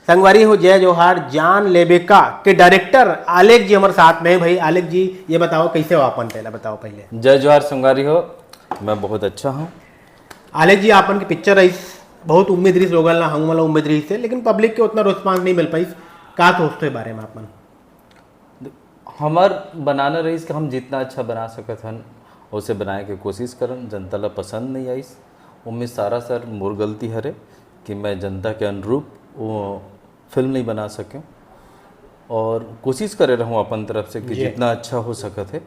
संगवारी हो जय जोहार जान लेबेका के डायरेक्टर आलेख जी हमारे साथ में है। भाई आलेख जी ये बताओ कैसे हो आपन, पहले बताओ पहले। जय जोहार संगवारी हो, मैं बहुत अच्छा हूँ। आलेख जी आपन की पिक्चर रही बहुत उम्मीद रही लोगल ना हम वाला उम्मीद रही से, लेकिन पब्लिक के उतना रिस्पांस नहीं मिल पाई। का सोचते है बारे में आपन? हमार बनाना रही कि हम जितना अच्छा बना सकत हन उसे बनाए के कोशिश करन। जनता ला पसंद नहीं आई, उनमें सारा सर मोर गलती हरे कि मैं जनता के अनुरूप वो फिल्म नहीं बना सके, और कोशिश करे रहूँ अपन तरफ से कि जितना अच्छा हो सकत है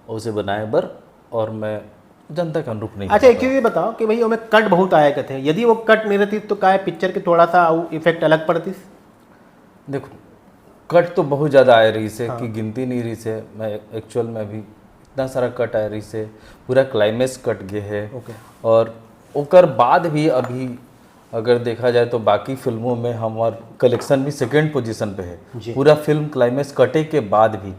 उसे बनाए बर, और मैं जनता के अनुरूप नहीं। अच्छा एक चीज़ ये बताओ कि भाई हमें कट बहुत आया करते हैं, यदि वो कट नहीं रहती तो क्या पिक्चर के थोड़ा सा इफेक्ट अलग पड़ती? देखो कट तो बहुत ज़्यादा आए रही से कि गिनती नहीं रही से। मैं एक्चुअल में भी इतना सारा कट आए रही से, पूरा क्लाइमेक्स कट गए है। और ओकर बाद भी अभी अगर देखा जाए तो बाकी फिल्मों में हमार कलेक्शन भी सेकेंड पोजीशन पे है। पूरा फिल्म क्लाइमेक्स कटे के बाद भी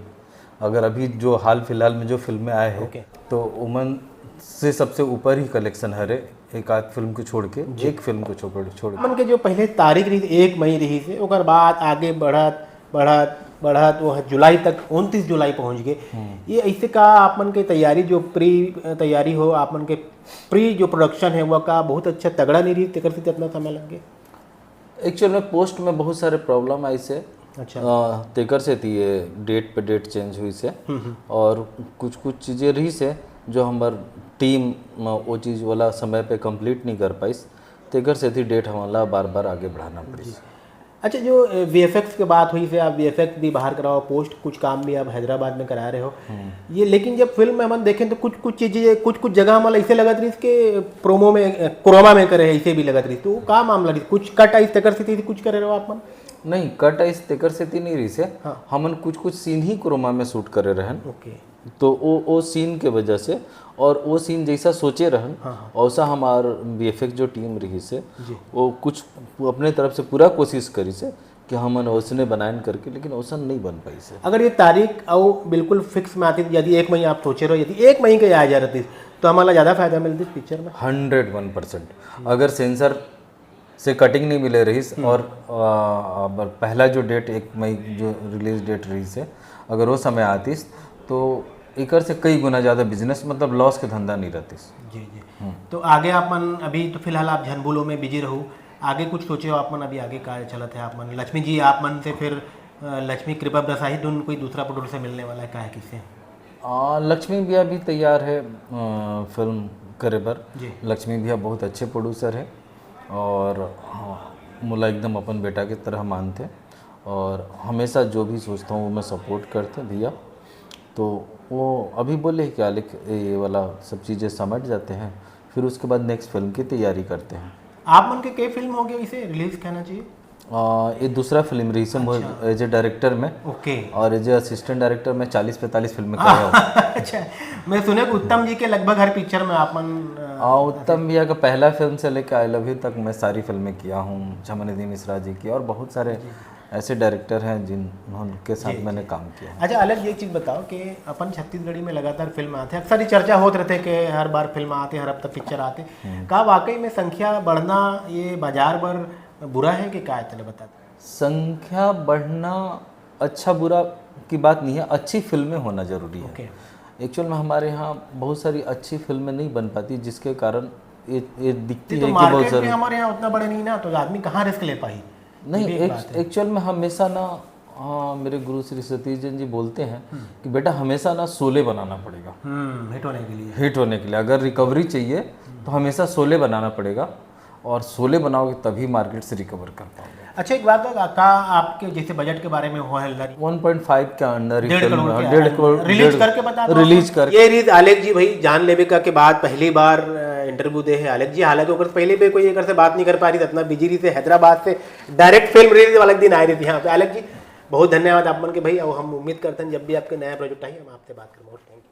अगर अभी जो हाल फिलहाल में जो फिल्में आए हैं तो उमन से सबसे ऊपर ही कलेक्शन है रे, एक आध फिल्म को छोड़ के, एक फिल्म को छोड़ मन के जो पहले तारीख रही 1 मई रही से, ओकर बाद आगे बढ़त बढ़त बढ़त वो जुलाई तक 29 जुलाई पहुंच गए। ये ऐसे का आप मन के तैयारी जो प्री तैयारी हो, आप मन के प्री जो प्रोडक्शन है वह का बहुत अच्छा तगड़ा नहीं रही, तेकर से इतना समय लग गया। एक्चुअल में पोस्ट में बहुत सारे प्रॉब्लम आई से। अच्छा तेकर से थी ये डेट पे डेट चेंज हुई से, और कुछ चीज़ें रही से जो हमार टीम वो चीज़ वाला समय पे कंप्लीट नहीं कर पाई, तेकर से थी डेट हमारा बार बार आगे बढ़ाना पड़ी। अच्छा जो वीएफएक्स की बात हुई से, आप वीएफएक्स भी बाहर कराओ, पोस्ट कुछ काम भी आप हैदराबाद में करा रहे हो ये, लेकिन जब फिल्म में हम देखें तो कुछ चीज़ें कुछ जगह हमारा ऐसे लगत रही कि प्रोमो में क्रोमा में करे ऐसे भी लगत रही, तो का मामला रही? कुछ कट आई तेकर से थी, कुछ करे रहो आप मन? नहीं कट इस तेकर से नहीं रही से। हमन कुछ सीन ही क्रोमा में शूट करे रहन। ओके। तो वो सीन के वजह से, और वो सीन जैसा सोचे रहन वैसा हमार वीएफएक्स जो टीम रही से वो कुछ अपने तरफ से पूरा कोशिश करी से कि हमन उसने बनाए करके, लेकिन वैसा नहीं बन पाई से। अगर ये तारीख और बिल्कुल फिक्स में आती, यदि 1 मई आप सोचे रहो, यदि 1 मई के आ जा रही तो हमारा ज़्यादा फायदा मिलती पिक्चर में 101%। अगर सेंसर से कटिंग नहीं मिले रही और पहला जो डेट 1 मई जो रिलीज डेट रही से अगर वो समय आती तो एकर से कई गुना ज़्यादा बिजनेस, मतलब लॉस के धंधा नहीं रहती। जी। तो आगे आप मन अभी तो फिलहाल आप झनबुलों में बिजी रहो, आगे कुछ सोचे हो आप मन? अभी आगे का चलत है आप मन? लक्ष्मी जी आप मन से फिर लक्ष्मी कृपा प्रसाद दोनों कोई दूसरा प्रोड्यूसर मिलने वाला है का है किससे? लक्ष्मी भैया भी तैयार है फिल्म करे पर। लक्ष्मी भैया बहुत अच्छे प्रोड्यूसर है और मुला एकदम अपन बेटा की तरह मानते, और हमेशा जो भी सोचता हूँ वो मैं सपोर्ट करते भैया। तो वो अभी बोले कि आलिक ये वाला सब चीज़ें समझ जाते हैं, फिर उसके बाद नेक्स्ट फिल्म की तैयारी करते हैं। आप मन के कई फिल्म हो गई इसे रिलीज कहना चाहिए? ये दूसरा फिल्म रही है एज ए डायरेक्टर में। ओके। और एज ए असिस्टेंट डायरेक्टर में 40-45 फिल्में कर रहा हूँ। अच्छा, मैं सुने कि उत्तम जी के लगभग हर पिक्चर में आप मन उत्तम भैया का पहला फिल्म से लेकर आई लव यू तक मैं सारी फिल्में किया हूँ, चमनिधि मिश्रा जी की, और बहुत सारे ऐसे डायरेक्टर हैं जिनके साथ मैंने काम किया। अच्छा अलग एक चीज़ बताओ कि अपन छत्तीसगढ़ी में लगातार फिल्म आते हैं, अक्सर ही चर्चा होते रहते कि हर बार फिल्म आते, हर हफ्ता पिक्चर आते, का वाकई में संख्या बढ़ना ये बाजार पर बुरा है कि क्या? चले बताते। संख्या बढ़ना अच्छा बुरा की बात नहीं है, अच्छी फिल्में होना जरूरी है। एक्चुअल में हमारे यहाँ बहुत सारी अच्छी फिल्में नहीं बन पाती, जिसके कारण ये दिखती है कि बहुत सारी हमारे यहाँ उतना बड़े नहीं ना, तो आदमी कहाँ रिस्क ले पाई? नहीं एक्चुअल में हमेशा ना, मेरे गुरु श्री सतीश जी बोलते हैं कि बेटा हमेशा ना शोले बनाना पड़ेगा हिट होने के लिए। अगर रिकवरी चाहिए तो हमेशा शोले बनाना पड़ेगा, और शोले बनाओगे तभी मार्केट से रिकवर कर पाओगे। अच्छा एक बात का आपके जैसे बजट के बारे में हो है 1.5 के अंडर 1.5 करोड़ रिलीज करके बता दो। रिलीज कर ये रीत आलेख जी भाई जान लेबेका के बाद पहली बार इंटरव्यू दे है आलेख जी। हालांकि अगर पहले भी कोई एक से बात नहीं कर पा रही, इतना बिजी रही से हैदराबाद से डायरेक्ट फिल्म रिलीज वाला दिन आ रही थी यहाँ पे। आलेख जी बहुत धन्यवाद आप मन के भाई, और हम उम्मीद करते हैं जब भी आपके नया प्रोजेक्ट आई हम आपसे बात करें। बहुत थैंक यू।